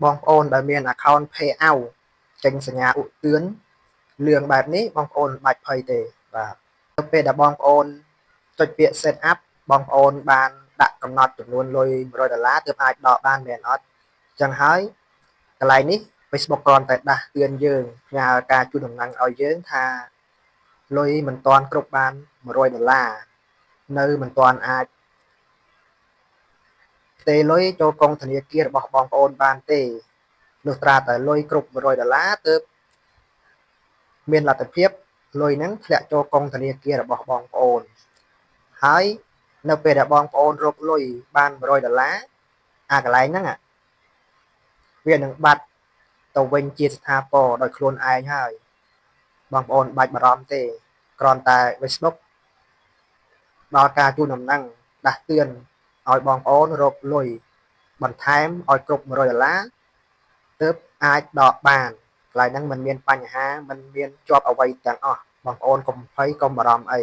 បងប្អូនដែលមាន account payout ចេញសញ្ញាឧទឿនលឿងបែបនេះបងប្អូនមិនបាច់ភ័យទេបាទនៅពេលដែលបងប្អូនចុចពាក្យ set up បងប្អូនបានដាក់កំណត់ចំនួនលុយ$100ទើបអាចដកបានមែនអត់អញ្ចឹងហើយកន្លែងនេះ Facebook គ្រាន់តែដាស់តឿនយើងផ្ញើការជូនដំណឹងឲ្យយើងថាលុយមិនទាន់គ្រប់បាន$100នៅមិនទាន់អាចផ្ទេរលុយចូលកុងធនាគាររបស់បងប្អូនបានទេលុះត្រាតែលុយគ្រប់$100ទើបមានលទ្ធភាពលុយហ្នឹងធ្លាក់ចូលកុងធនាគាររបស់បងប្អូនហើយនៅពេលដែលបងប្អូនរកលុយបាន$100អាកន្លែងហ្នឹងវានឹងបាត់ទៅវិញជាស្ថាពរដោយខ្លួនឯងហើយបងប្អូនបាច់បារម្ភទេគ្រាន់តែ Facebook ដល់ការជូនដំណឹងដាស់តឿនឲ្យបងប្អូនរកលុយបន្ថែមឲ្យគ្រប់$100ទើបអាចដកបានកន្លែងហ្នឹងមិនមានបញ្ហាមិនមានជាប់អ្វីទាំងអស់បងប្អូនកុំភ័យកុំបារម្ភអី